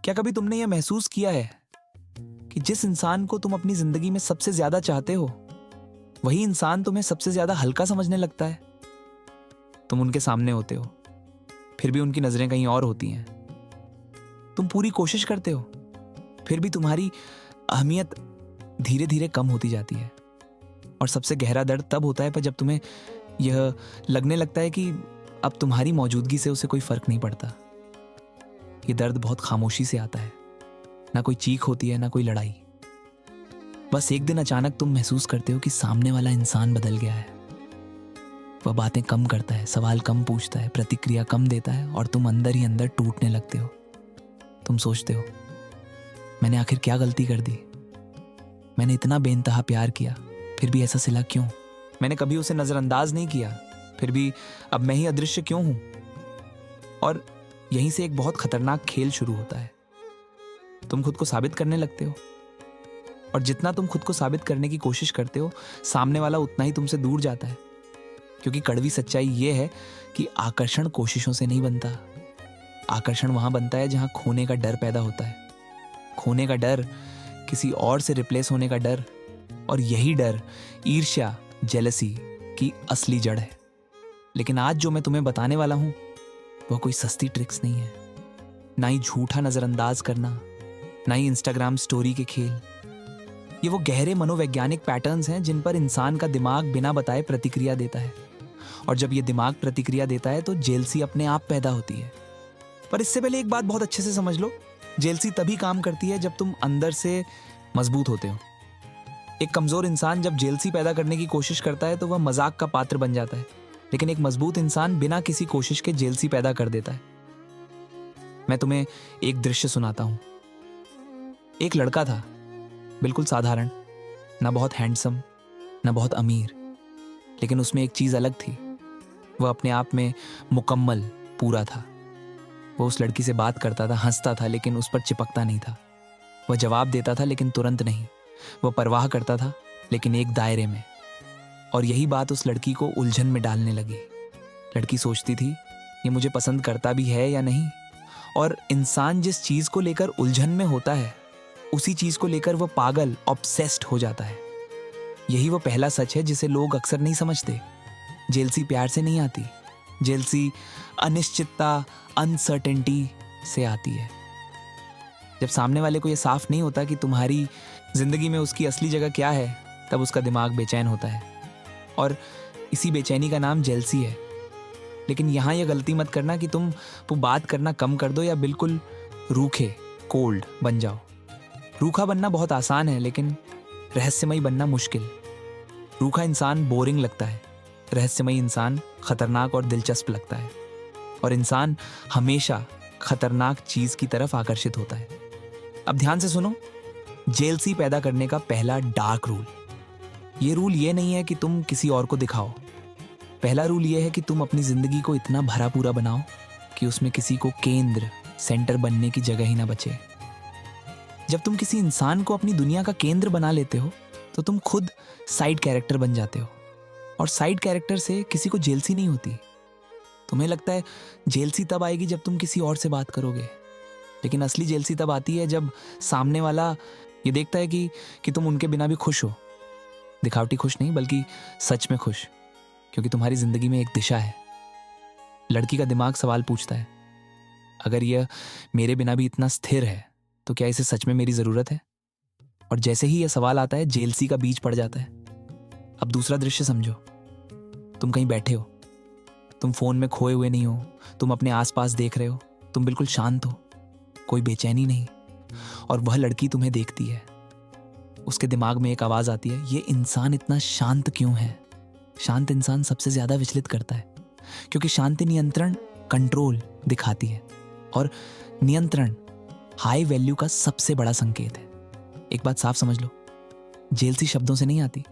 क्या कभी तुमने यह महसूस किया है कि जिस इंसान को तुम अपनी जिंदगी में सबसे ज्यादा चाहते हो, वही इंसान तुम्हें सबसे ज्यादा हल्का समझने लगता है? तुम उनके सामने होते हो, फिर भी उनकी नजरें कहीं और होती हैं। तुम पूरी कोशिश करते हो, फिर भी तुम्हारी अहमियत धीरे धीरे कम होती जाती है। और सबसे गहरा दर्द तब होता है पर जब तुम्हें यह लगने लगता है कि अब तुम्हारी मौजूदगी से उसे कोई फर्क नहीं पड़ता। ये दर्द बहुत खामोशी से आता है, ना कोई चीख होती है, ना कोई लड़ाई। बस एक दिन अचानक तुम महसूस करते हो कि सामने वाला इंसान बदल गया है। वह बातें कम करता है, सवाल कम पूछता है, प्रतिक्रिया कम देता है और तुम अंदर ही अंदर टूटने लगते हो। तुम सोचते हो, मैंने आखिर क्या गलती कर दी? मैंने इतना बेइंतहा प्यार किया, फिर भी ऐसा सिला क्यों? मैंने कभी उसे नजरअंदाज नहीं किया, फिर भी अब मैं ही अदृश्य क्यों हूं? और यहीं से एक बहुत खतरनाक खेल शुरू होता है। तुम खुद को साबित करने लगते हो, और जितना तुम खुद को साबित करने की कोशिश करते हो, सामने वाला उतना ही तुमसे दूर जाता है। क्योंकि कड़वी सच्चाई यह है कि आकर्षण कोशिशों से नहीं बनता। आकर्षण वहां बनता है जहां खोने का डर पैदा होता है। खोने का डर, किसी और से रिप्लेस होने का डर, और यही डर ईर्ष्या, जेलसी की असली जड़ है। लेकिन आज जो मैं तुम्हें बताने वाला हूं, वह कोई सस्ती ट्रिक्स नहीं है। ना ही झूठा नजरअंदाज करना, ना ही इंस्टाग्राम स्टोरी के खेल। ये वो गहरे मनोवैज्ञानिक पैटर्न्स हैं जिन पर इंसान का दिमाग बिना बताए प्रतिक्रिया देता है। और जब ये दिमाग प्रतिक्रिया देता है तो जेलसी अपने आप पैदा होती है। पर इससे पहले एक बात बहुत अच्छे से समझ लो, जेलसी तभी काम करती है जब तुम अंदर से मजबूत होते हो। एक कमजोर इंसान जब जेलसी पैदा करने की कोशिश करता है तो वह मजाक का पात्र बन जाता है। लेकिन एक मजबूत इंसान बिना किसी कोशिश के जेलसी पैदा कर देता है। मैं तुम्हें एक दृश्य सुनाता हूं। एक लड़का था, बिल्कुल साधारण, ना बहुत हैंडसम, ना बहुत अमीर, लेकिन उसमें एक चीज अलग थी। वह अपने आप में मुकम्मल, पूरा था। वह उस लड़की से बात करता था, हंसता था, लेकिन उस पर चिपकता नहीं था। वह जवाब देता था, लेकिन तुरंत नहीं। वह परवाह करता था, लेकिन एक दायरे में। और यही बात उस लड़की को उलझन में डालने लगी। लड़की सोचती थी, ये मुझे पसंद करता भी है या नहीं। और इंसान जिस चीज को लेकर उलझन में होता है, उसी चीज को लेकर वह पागल, ऑब्सेस्ड हो जाता है। यही वो पहला सच है जिसे लोग अक्सर नहीं समझते। जेलसी प्यार से नहीं आती। जेलसी अनिश्चितता, अनसर्टेनिटी से आती है। जब सामने वाले को यह साफ नहीं होता कि तुम्हारी जिंदगी में उसकी असली जगह क्या है, तब उसका दिमाग बेचैन होता है। और इसी बेचैनी का नाम जेलसी है। लेकिन यहां यह गलती मत करना कि तुम वो बात करना कम कर दो या बिल्कुल रूखे, कोल्ड बन जाओ। रूखा बनना बहुत आसान है, लेकिन रहस्यमयी बनना मुश्किल। रूखा इंसान बोरिंग लगता है, रहस्यमयी इंसान खतरनाक और दिलचस्प लगता है। और इंसान हमेशा खतरनाक चीज की तरफ आकर्षित होता है। अब ध्यान से सुनो, जेलसी पैदा करने का पहला डार्क रूल। ये रूल ये नहीं है कि तुम किसी और को दिखाओ। पहला रूल ये है कि तुम अपनी जिंदगी को इतना भरा पूरा बनाओ कि उसमें किसी को केंद्र, सेंटर बनने की जगह ही ना बचे। जब तुम किसी इंसान को अपनी दुनिया का केंद्र बना लेते हो, तो तुम खुद साइड कैरेक्टर बन जाते हो। और साइड कैरेक्टर से किसी को जेलसी नहीं होती। तुम्हें लगता है जेलसी तब आएगी जब तुम किसी और से बात करोगे, लेकिन असली जेलसी तब आती है जब सामने वाला ये देखता है कि तुम उनके बिना भी खुश हो। दिखावटी खुश नहीं, बल्कि सच में खुश, क्योंकि तुम्हारी जिंदगी में एक दिशा है। लड़की का दिमाग सवाल पूछता है, अगर यह मेरे बिना भी इतना स्थिर है, तो क्या इसे सच में मेरी जरूरत है? और जैसे ही यह सवाल आता है, जेलसी का बीज पड़ जाता है। अब दूसरा दृश्य समझो। तुम कहीं बैठे हो, तुम फोन में खोए हुए नहीं हो, तुम अपने आसपास देख रहे हो, तुम बिल्कुल शांत हो, कोई बेचैनी नहीं। और वह लड़की तुम्हें देखती है। उसके दिमाग में एक आवाज आती है, ये इंसान इतना शांत क्यों है? शांत इंसान सबसे ज्यादा विचलित करता है, क्योंकि शांति नियंत्रण, कंट्रोल दिखाती है। और नियंत्रण हाई वैल्यू का सबसे बड़ा संकेत है। एक बात साफ समझ लो, जेलसी शब्दों से नहीं आती।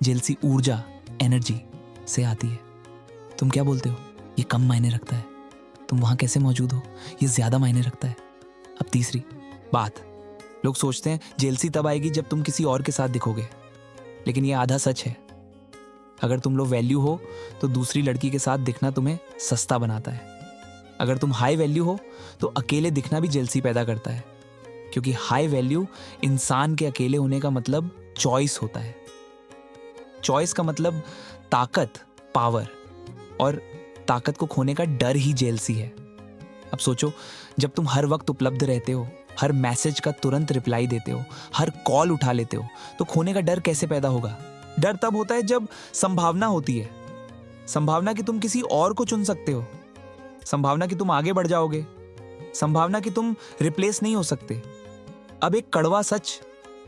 जेलसी ऊर्जा, एनर्जी से आती है। तुम क्या बोलते हो? ये कम मायने रखता है। तुम वहां कैसे मौजूद हो? ये ज्यादा मायने रखता है। अब तीसरी बात, लोग सोचते हैं जेलसी तब आएगी जब तुम किसी और के साथ दिखोगे, लेकिन ये आधा सच है। अगर तुम लो वैल्यू हो, तो दूसरी लड़की के साथ दिखना तुम्हें सस्ता बनाता है। अगर तुम हाई वैल्यू हो तो अकेले दिखना भी जेलसी पैदा करता है, क्योंकि हाई वैल्यू इंसान के अकेले होने का मतलब चॉइस होता है। चॉइस का मतलब ताकत, पावर, और ताकत को खोने का डर ही जेलसी है। अब सोचो, जब तुम हर वक्त उपलब्ध रहते हो, हर मैसेज का तुरंत रिप्लाई देते हो, हर कॉल उठा लेते हो, तो खोने का डर कैसे पैदा होगा? डर तब होता है जब संभावना होती है, संभावना कि तुम किसी और को चुन सकते हो, संभावना कि तुम आगे बढ़ जाओगे, संभावना कि तुम रिप्लेस नहीं हो सकते। अब एक कड़वा सच,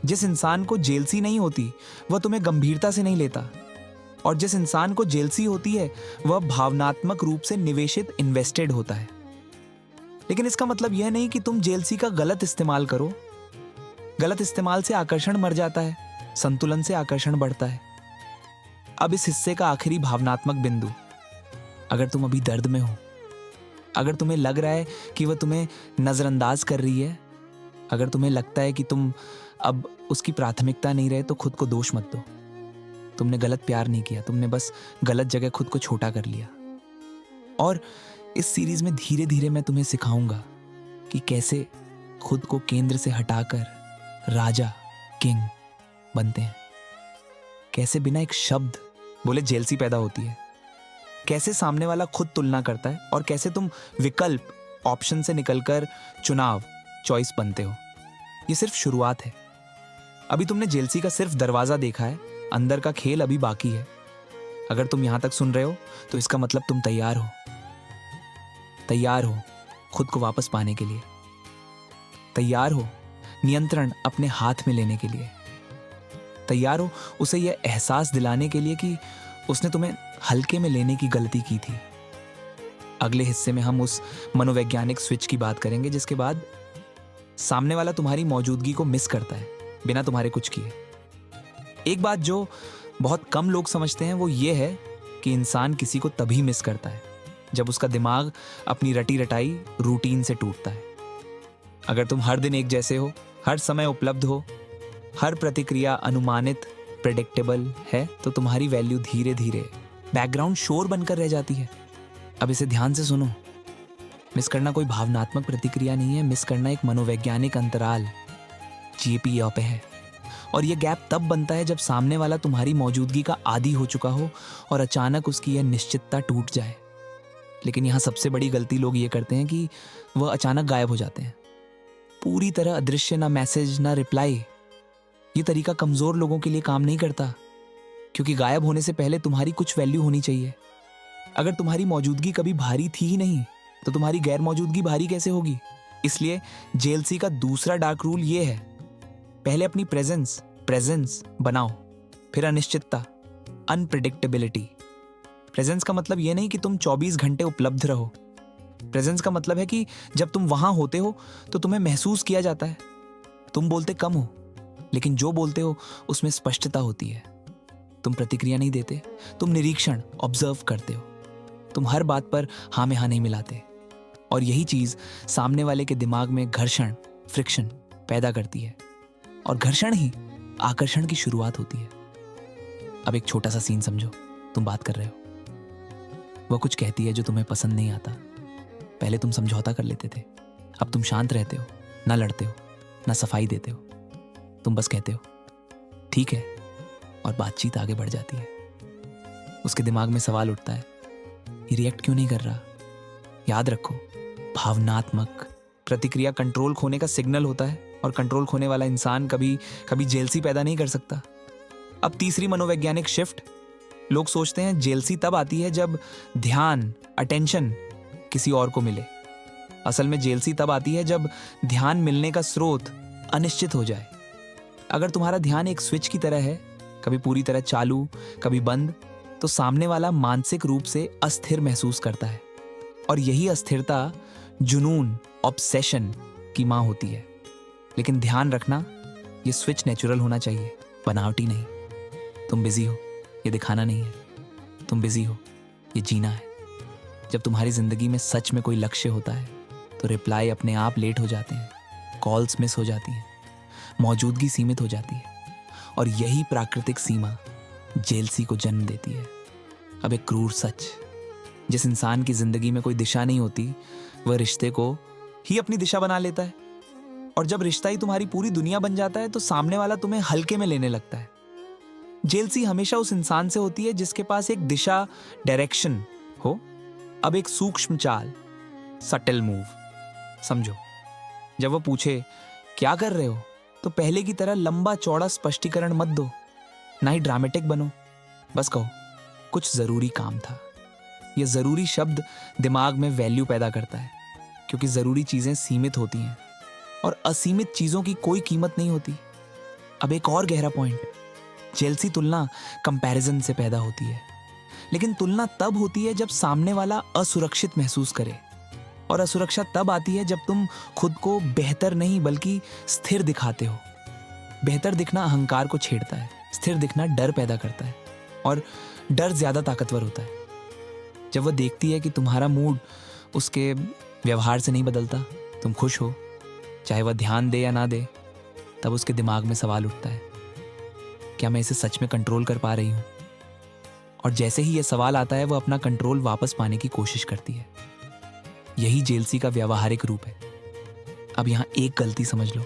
जिस इंसान को जेलसी नहीं होती वह तुम्हें गंभीरता से नहीं लेता, और जिस इंसान को जेलसी होती है वह भावनात्मक रूप से निवेशित, इन्वेस्टेड होता है। लेकिन इसका मतलब यह नहीं कि तुम जेलसी का गलत इस्तेमाल करो। गलत इस्तेमाल से आकर्षण मर जाता है, संतुलन से आकर्षण बढ़ता है। अब इस हिस्से का आखिरी भावनात्मक बिंदु, अगर तुम अभी दर्द में हो, अगर तुम्हें लग रहा है कि वह तुम्हें नजरअंदाज कर रही है, अगर तुम्हें लगता है कि तुम अब उसकी प्राथमिकता नहीं रहे, तो खुद को दोष मत दो। तुमने गलत प्यार नहीं किया, तुमने बस गलत जगह खुद को छोटा कर लिया। और इस सीरीज में धीरे धीरे मैं तुम्हें सिखाऊंगा कि कैसे खुद को केंद्र से हटाकर राजा, किंग बनते हैं, कैसे बिना एक शब्द बोले जेलसी पैदा होती है, कैसे सामने वाला खुद तुलना करता है, और कैसे तुम विकल्प, ऑप्शन से निकलकर चुनाव, चॉइस बनते हो। ये सिर्फ शुरुआत है। अभी तुमने जेलसी का सिर्फ दरवाजा देखा है, अंदर का खेल अभी बाकी है। अगर तुम यहां तक सुन रहे हो तो इसका मतलब तुम तैयार हो। तैयार हो खुद को वापस पाने के लिए, तैयार हो नियंत्रण अपने हाथ में लेने के लिए, तैयार हो उसे यह एहसास दिलाने के लिए कि उसने तुम्हें हल्के में लेने की गलती की थी। अगले हिस्से में हम उस मनोवैज्ञानिक स्विच की बात करेंगे जिसके बाद सामने वाला तुम्हारी मौजूदगी को मिस करता है बिना तुम्हारे कुछ किए। एक बात जो बहुत कम लोग समझते हैं वो ये है कि इंसान किसी को तभी मिस करता है जब उसका दिमाग अपनी रटी रटाई रूटीन से टूटता है। अगर तुम हर दिन एक जैसे हो, हर समय उपलब्ध हो, हर प्रतिक्रिया अनुमानित, प्रेडिक्टेबल है, तो तुम्हारी वैल्यू धीरे धीरे बैकग्राउंड शोर बनकर रह जाती है। अब इसे ध्यान से सुनो, मिस करना कोई भावनात्मक प्रतिक्रिया नहीं है, मिस करना एक मनोवैज्ञानिक अंतराल, जीपीओ पे है। और यह गैप तब बनता है जब सामने वाला तुम्हारी मौजूदगी का आदी हो चुका हो और अचानक उसकी यह निश्चितता टूट जाए। लेकिन यहां सबसे बड़ी गलती लोग ये करते हैं कि वह अचानक गायब हो जाते हैं, पूरी तरह अदृश्य, ना मैसेज ना रिप्लाई। ये तरीका कमजोर लोगों के लिए काम नहीं करता, क्योंकि गायब होने से पहले तुम्हारी कुछ वैल्यू होनी चाहिए। अगर तुम्हारी मौजूदगी कभी भारी थी ही नहीं तो तुम्हारी गैर मौजूदगी भारी कैसे होगी? इसलिए जेलसी का दूसरा डार्क रूल ये है, पहले अपनी प्रेजेंस बनाओ, फिर अनिश्चितता, अनप्रेडिक्टेबिलिटी। प्रेजेंस का मतलब यह नहीं कि तुम 24 घंटे उपलब्ध रहो। प्रेजेंस का मतलब है कि जब तुम वहां होते हो तो तुम्हें महसूस किया जाता है। तुम बोलते कम हो, लेकिन जो बोलते हो उसमें स्पष्टता होती है। तुम प्रतिक्रिया नहीं देते, तुम निरीक्षण, ऑब्जर्व करते हो। तुम हर बात पर हाँ में हाँ नहीं मिलाते, और यही चीज सामने वाले के दिमाग में घर्षण, फ्रिक्शन पैदा करती है, और घर्षण ही आकर्षण की शुरुआत होती है। अब एक छोटा सा सीन समझो, तुम बात कर रहे हो, वह कुछ कहती है जो तुम्हें पसंद नहीं आता। पहले तुम समझौता कर लेते थे, अब तुम शांत रहते हो, ना लड़ते हो, ना सफाई देते हो। तुम बस कहते हो ठीक है, और बातचीत आगे बढ़ जाती है। उसके दिमाग में सवाल उठता है, ये रिएक्ट क्यों नहीं कर रहा? याद रखो, भावनात्मक प्रतिक्रिया कंट्रोल खोने का सिग्नल होता है, और कंट्रोल खोने वाला इंसान कभी कभी जेलसी पैदा नहीं कर सकता। अब तीसरी मनोवैज्ञानिक शिफ्ट, लोग सोचते हैं जेलसी तब आती है जब ध्यान, अटेंशन किसी और को मिले। असल में जेलसी तब आती है जब ध्यान मिलने का स्रोत अनिश्चित हो जाए। अगर तुम्हारा ध्यान एक स्विच की तरह है, कभी पूरी तरह चालू, कभी बंद, तो सामने वाला मानसिक रूप से अस्थिर महसूस करता है, और यही अस्थिरता जुनून, ऑब्सेशन की मां होती है। लेकिन ध्यान रखना, ये स्विच नेचुरल होना चाहिए, बनावटी नहीं। तुम बिजी हो, ये दिखाना नहीं है। तुम बिजी हो, ये जीना है। जब तुम्हारी जिंदगी में सच में कोई लक्ष्य होता है तो रिप्लाई अपने आप लेट हो जाते हैं, कॉल्स मिस हो जाती हैं, मौजूदगी सीमित हो जाती है, और यही प्राकृतिक सीमा जेलसी को जन्म देती है। अब एक क्रूर सच, जिस इंसान की जिंदगी में कोई दिशा नहीं होती वह रिश्ते को ही अपनी दिशा बना लेता है। और जब रिश्ता ही तुम्हारी पूरी दुनिया बन जाता है तो सामने वाला तुम्हें हल्के में लेने लगता है। जेलसी हमेशा उस इंसान से होती है जिसके पास एक दिशा, डायरेक्शन हो। अब एक सूक्ष्म चाल, सटल मूव समझो। जब वो पूछे क्या कर रहे हो, तो पहले की तरह लंबा चौड़ा स्पष्टीकरण मत दो, ना ही ड्रामेटिक बनो। बस कहो कुछ जरूरी काम था। यह जरूरी शब्द दिमाग में वैल्यू पैदा करता है, क्योंकि जरूरी चीजें सीमित होती हैं और असीमित चीजों की कोई कीमत नहीं होती। अब एक और गहरा पॉइंट, जेलसी तुलना कंपैरिजन से पैदा होती है। लेकिन तुलना तब होती है जब सामने वाला असुरक्षित महसूस करे, और असुरक्षा तब आती है जब तुम खुद को बेहतर नहीं बल्कि स्थिर दिखाते हो। बेहतर दिखना अहंकार को छेड़ता है, स्थिर दिखना डर पैदा करता है, और डर ज्यादा ताकतवर होता है। जब वह देखती है कि तुम्हारा मूड उसके व्यवहार से नहीं बदलता, तुम खुश हो, चाहे वह ध्यान दे या ना दे, तब उसके दिमाग में सवाल उठता है, क्या मैं इसे सच में कंट्रोल कर पा रही हूं? और जैसे ही यह सवाल आता है, वह अपना कंट्रोल वापस पाने की कोशिश करती है। यही जेलसी का व्यावहारिक रूप है। अब यहां एक गलती समझ लो,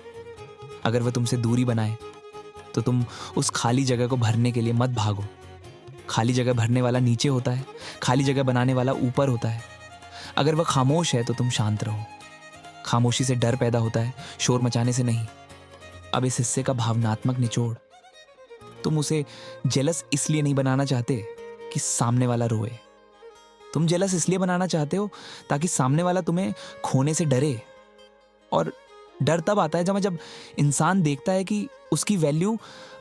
अगर वह तुमसे दूरी बनाए तो तुम उस खाली जगह को भरने के लिए मत भागो। खाली जगह भरने वाला नीचे होता है, खाली जगह बनाने वाला ऊपर होता है। अगर वह खामोश है तो तुम शांत रहो। खामोशी से डर पैदा होता है, शोर मचाने से नहीं। अब इस हिस्से का भावनात्मक निचोड़, तुम उसे जेलस इसलिए नहीं बनाना चाहते कि सामने वाला रोए। तुम जेलस इसलिए बनाना चाहते हो ताकि सामने वाला तुम्हें खोने से डरे। और डर तब आता है जब इंसान देखता है कि उसकी वैल्यू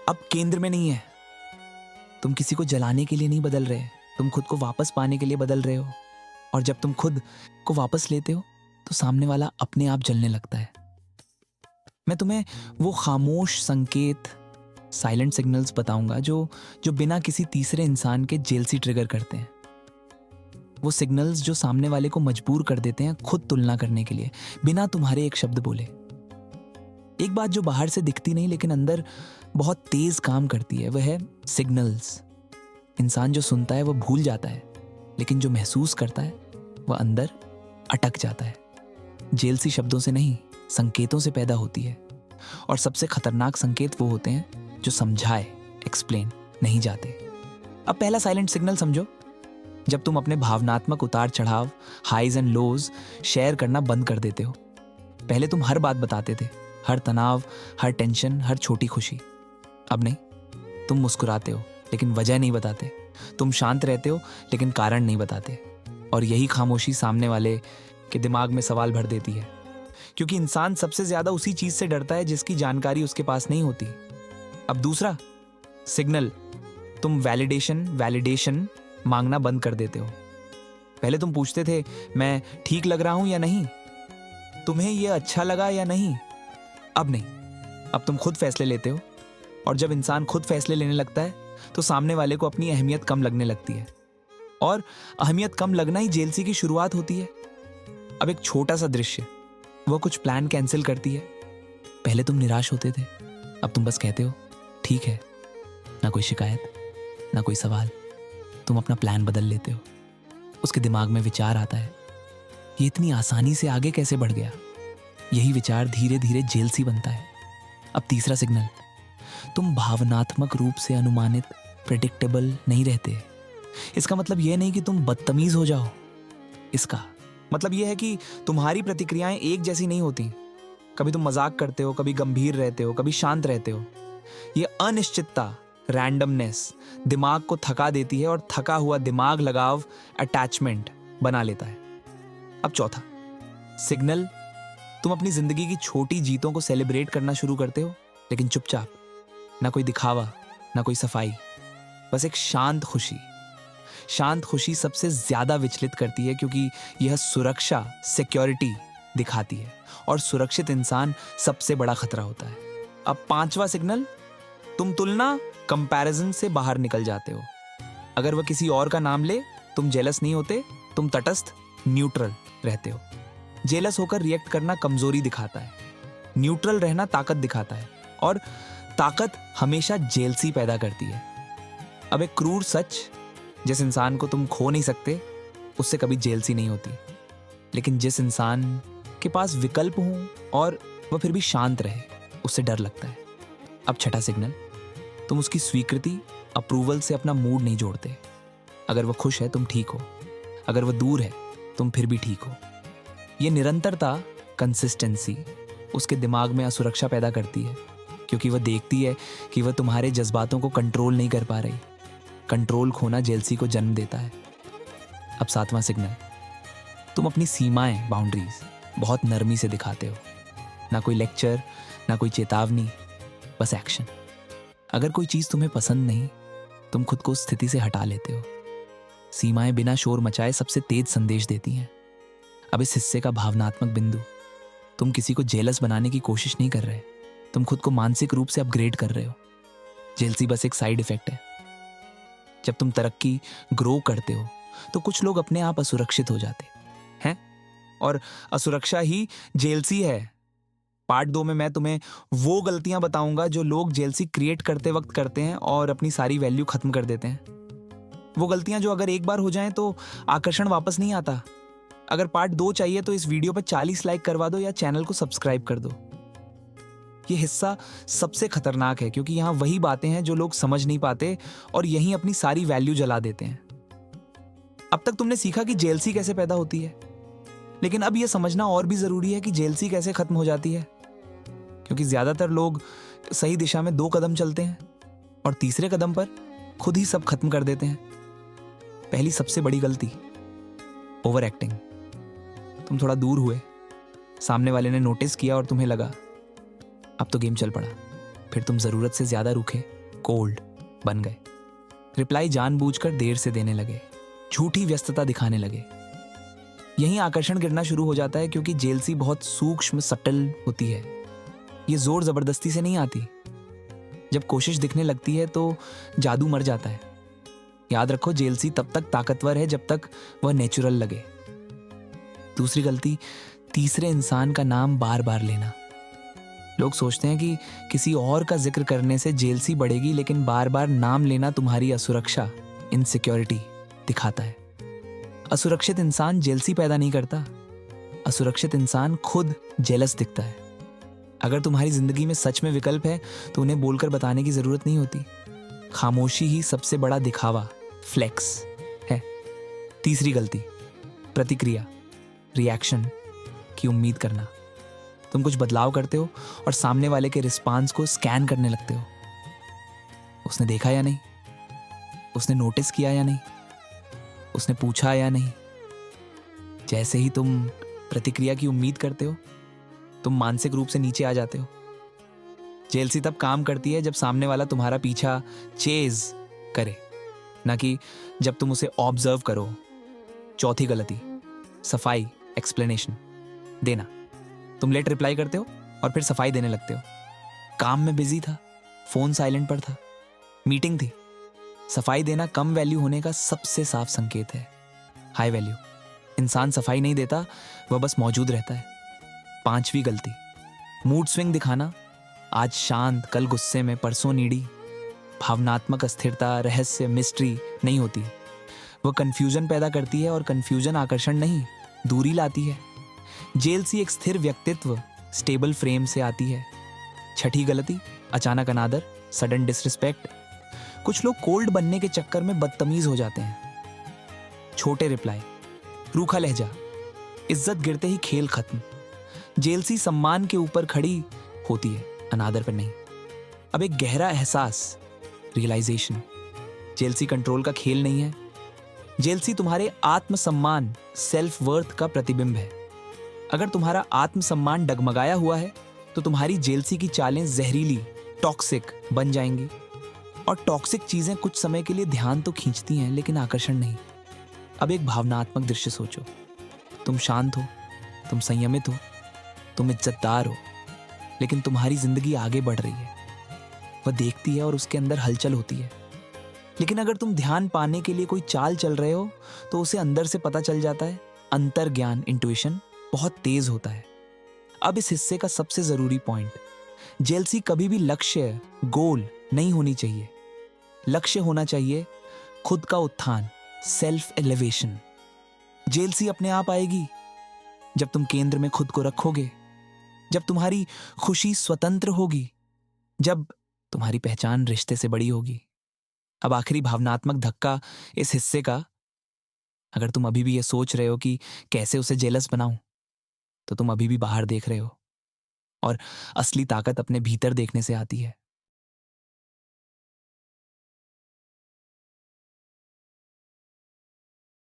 अब केंद्र में नहीं है। तुम किसी को जलाने के लिए नहीं बदल रहे, तुम खुद को वापस पाने के लिए बदल रहे हो। और जब तुम खुद को वापस लेते हो तो सामने वाला अपने आप जलने लगता है। मैं तुम्हें वो खामोश संकेत, साइलेंट सिग्नल्स बताऊंगा जो बिना किसी तीसरे इंसान के जेलसी ट्रिगर करते हैं। वो सिग्नल्स जो सामने वाले को मजबूर कर देते हैं खुद तुलना करने के लिए, बिना तुम्हारे एक शब्द बोले। एक बात जो बाहर से दिखती नहीं लेकिन अंदर बहुत तेज काम करती है, वह है सिग्नल्स। इंसान जो सुनता है वह भूल जाता है, लेकिन जो महसूस करता है वह अंदर अटक जाता है। जेलसी शब्दों से नहीं, संकेतों से पैदा होती है। और सबसे खतरनाक संकेत वो होते हैं जो समझाए, एक्सप्लेन नहीं जाते। अब पहला साइलेंट सिग्नल समझो। जब तुम अपने भावनात्मक उतार चढ़ाव, हाइज एंड लोज शेयर करना बंद कर देते हो। पहले तुम हर बात बताते थे, हर तनाव, हर टेंशन, हर छोटी खुशी। अब नहीं, तुम मुस्कुराते हो लेकिन वजह नहीं बताते। तुम शांत रहते हो लेकिन कारण नहीं बताते। और यही खामोशी सामने वाले के दिमाग में सवाल भर देती है, क्योंकि इंसान सबसे ज्यादा उसी चीज से डरता है जिसकी जानकारी उसके पास नहीं होती। अब दूसरा सिग्नल, तुम वैलिडेशन मांगना बंद कर देते हो। पहले तुम पूछते थे, मैं ठीक लग रहा हूं या नहीं, तुम्हें यह अच्छा लगा या नहीं। अब नहीं, अब तुम खुद फैसले लेते हो। और जब इंसान खुद फैसले लेने लगता है तो सामने वाले को अपनी अहमियत कम लगने लगती है। और अहमियत कम लगना ही जेलसी की शुरुआत होती है। अब एक छोटा सा दृश्य, वो कुछ प्लान कैंसिल करती है। पहले तुम निराश होते थे, अब तुम बस कहते हो ठीक है, ना कोई शिकायत, ना कोई सवाल। तुम अपना प्लान बदल लेते हो। उसके दिमाग में विचार आता है, ये इतनी आसानी से आगे कैसे बढ़ गया। यही विचार धीरे धीरे जेलसी बनता है। अब तीसरा सिग्नल, तुम भावनात्मक रूप से अनुमानित, प्रेडिक्टेबल नहीं रहते। इसका मतलब यह नहीं कि तुम बदतमीज हो जाओ, इसका मतलब यह है कि तुम्हारी प्रतिक्रियाएं एक जैसी नहीं होती। कभी तुम मजाक करते हो, कभी गंभीर रहते हो, कभी शांत रहते हो। यह अनिश्चितता, रैंडमनेस दिमाग को थका देती है, और थका हुआ दिमाग लगाव, अटैचमेंट बना लेता है। अब चौथा सिग्नल, तुम अपनी जिंदगी की छोटी जीतों को सेलिब्रेट करना शुरू करते हो, लेकिन चुपचाप, ना कोई दिखावा, ना कोई सफाई, बस एक शांत खुशी। शांत खुशी सबसे ज्यादा विचलित करती है, क्योंकि यह सुरक्षा, सिक्योरिटी दिखाती है, और सुरक्षित इंसान सबसे बड़ा खतरा होता है। अब पांचवा सिग्नल, तुम तुलना, कंपैरिजन से बाहर निकल जाते हो। अगर वह किसी और का नाम ले, तुम जेलस नहीं होते, तुम तटस्थ, न्यूट्रल रहते हो। जेलस होकर रिएक्ट करना कमजोरी दिखाता है, न्यूट्रल रहना ताकत दिखाता है, और ताकत हमेशा जेलसी पैदा करती है। अब एक क्रूर सच, जिस इंसान को तुम खो नहीं सकते, उससे कभी जेलसी नहीं होती। लेकिन जिस इंसान के पास विकल्प हों और वह फिर भी शांत रहे, उससे डर लगता है। अब छठा सिग्नल, तुम उसकी स्वीकृति, अप्रूवल से अपना मूड नहीं जोड़ते। अगर वह खुश है, तुम ठीक हो। अगर वह दूर है, तुम फिर भी ठीक हो। यह निरंतरता, कंसिस्टेंसी, उसके दिमाग में असुरक्षा पैदा करती है, क्योंकि वह देखती है कि वह तुम्हारे जज्बातों को कंट्रोल नहीं कर पा रही। कंट्रोल खोना जेलसी को जन्म देता है। अब सातवां सिग्नल, तुम अपनी सीमाएं, बाउंड्रीज बहुत नरमी से दिखाते हो। ना कोई लेक्चर, ना कोई चेतावनी, बस एक्शन। अगर कोई चीज तुम्हें पसंद नहीं, तुम खुद को उस स्थिति से हटा लेते हो। सीमाएं बिना शोर मचाए सबसे तेज संदेश देती हैं। अब इस हिस्से का भावनात्मक बिंदु, तुम किसी को जेलस बनाने की कोशिश नहीं कर रहे, तुम खुद को मानसिक रूप से अपग्रेड कर रहे हो। जेलसी बस एक साइड इफेक्ट है। जब तुम तरक्की, ग्रो करते हो, तो कुछ लोग अपने आप असुरक्षित हो जाते हैं, और असुरक्षा ही जेलसी है। पार्ट 2 में मैं तुम्हें वो गलतियां बताऊंगा जो लोग जेलसी क्रिएट करते वक्त करते हैं और अपनी सारी वैल्यू खत्म कर देते हैं। वो गलतियां जो अगर एक बार हो जाएं तो आकर्षण वापस नहीं आता। अगर पार्ट 2 चाहिए तो इस वीडियो पर 40 लाइक करवा दो या चैनल को सब्सक्राइब कर दो। ये हिस्सा सबसे खतरनाक है, क्योंकि यहां वही बातें हैं जो लोग समझ नहीं पाते और यहीं अपनी सारी वैल्यू जला देते हैं। अब तक तुमने सीखा कि जेलसी कैसे पैदा होती है, लेकिन अब यह समझना और भी जरूरी है कि जेलसी कैसे खत्म हो जाती है, क्योंकि ज्यादातर लोग सही दिशा में 2 कदम चलते हैं और तीसरे कदम पर खुद ही सब खत्म कर देते हैं। पहली सबसे बड़ी गलती, ओवर एक्टिंग। तुम थोड़ा दूर हुए, सामने वाले ने नोटिस किया और तुम्हें लगा अब तो गेम चल पड़ा। फिर तुम जरूरत से ज्यादा रूखे, कोल्ड बन गए। रिप्लाई जानबूझकर देर से देने लगे, झूठी व्यस्तता दिखाने लगे। यहीं आकर्षण गिरना शुरू हो जाता है, क्योंकि जेलसी बहुत सूक्ष्म, सटल होती है। ये जोर जबरदस्ती से नहीं आती। जब कोशिश दिखने लगती है तो जादू मर जाता है। याद रखो, जेलसी तब तक ताकतवर है जब तक वह नेचुरल लगे। दूसरी गलती, तीसरे इंसान का नाम बार बार लेना। लोग सोचते हैं कि किसी और का जिक्र करने से जेलसी बढ़ेगी, लेकिन बार बार नाम लेना तुम्हारी असुरक्षा, इनसिक्योरिटी दिखाता है। असुरक्षित इंसान जेलसी पैदा नहीं करता। असुरक्षित इंसान खुद जेलस दिखता है। अगर तुम्हारी जिंदगी में सच में विकल्प है तो उन्हें बोलकर बताने की जरूरत नहीं होती। खामोशी ही सबसे बड़ा दिखावा, फ्लेक्स है। तीसरी गलती, प्रतिक्रिया, रिएक्शन की उम्मीद करना। तुम कुछ बदलाव करते हो और सामने वाले के रिस्पांस को स्कैन करने लगते हो। उसने देखा या नहीं, उसने नोटिस किया या नहीं, उसने पूछा या नहीं। जैसे ही तुम प्रतिक्रिया की उम्मीद करते हो, तुम मानसिक रूप से नीचे आ जाते हो। जेलसी तब काम करती है जब सामने वाला तुम्हारा पीछा चेज करे, ना कि जब तुम उसे ऑब्जर्व करो। चौथी गलती, सफाई, एक्सप्लेनेशन देना। तुम लेट रिप्लाई करते हो और फिर सफाई देने लगते हो। काम में बिजी था, फोन साइलेंट पर था, मीटिंग थी। सफाई देना कम वैल्यू होने का सबसे साफ संकेत है। हाई वैल्यू इंसान सफाई नहीं देता, वह बस मौजूद रहता है। पांचवी गलती, मूड स्विंग दिखाना। आज शांत, कल गुस्से में, परसों नीडी। भावनात्मक अस्थिरता, रहस्य, मिस्ट्री नहीं होती। वह कंफ्यूजन पैदा करती है, और कंफ्यूजन आकर्षण नहीं, दूरी लाती है। जेलसी एक स्थिर व्यक्तित्व, स्टेबल फ्रेम से आती है। छठी गलती, अचानक अनादर, सडन डिसरिस्पेक्ट। कुछ लोग कोल्ड बनने के चक्कर में बदतमीज हो जाते हैं। छोटे रिप्लाई, रूखा लहजा, इज्जत गिरते ही खेल खत्म। जेलसी सम्मान के ऊपर खड़ी होती है, अनादर पर नहीं। अब एक गहरा एहसास, रियलाइजेशन। जेलसी कंट्रोल का खेल नहीं है। जेलसी तुम्हारे आत्मसम्मान, सेल्फ वर्थ का प्रतिबिंब है। अगर तुम्हारा आत्मसम्मान डगमगाया हुआ है तो तुम्हारी जेलसी की चालें जहरीली, टॉक्सिक बन जाएंगी। और टॉक्सिक चीजें कुछ समय के लिए ध्यान तो खींचती हैं, लेकिन आकर्षण नहीं। अब एक भावनात्मक दृश्य सोचो। तुम शांत हो, तुम संयमित हो, तुम इज्जतदार हो, लेकिन तुम्हारी जिंदगी आगे बढ़ रही है। वह देखती है और उसके अंदर हलचल होती है। लेकिन अगर तुम ध्यान पाने के लिए कोई चाल चल रहे हो तो उसे अंदर से पता चल जाता है। अंतर्ज्ञान, इंट्यूशन बहुत तेज होता है। अब इस हिस्से का सबसे जरूरी पॉइंट, जेलसी कभी भी लक्ष्य, गोल नहीं होनी चाहिए। लक्ष्य होना चाहिए खुद का उत्थान, सेल्फ एलिवेशन। जेलसी अपने आप आएगी, जब तुम केंद्र में खुद को रखोगे, जब तुम्हारी खुशी स्वतंत्र होगी, जब तुम्हारी पहचान रिश्ते से बड़ी होगी। अब आखिरी भावनात्मक धक्का इस हिस्से का, अगर तुम अभी भी ये सोच रहे हो कि कैसे उसे जेलस बनाऊं, तो तुम अभी भी बाहर देख रहे हो, और असली ताकत अपने भीतर देखने से आती है।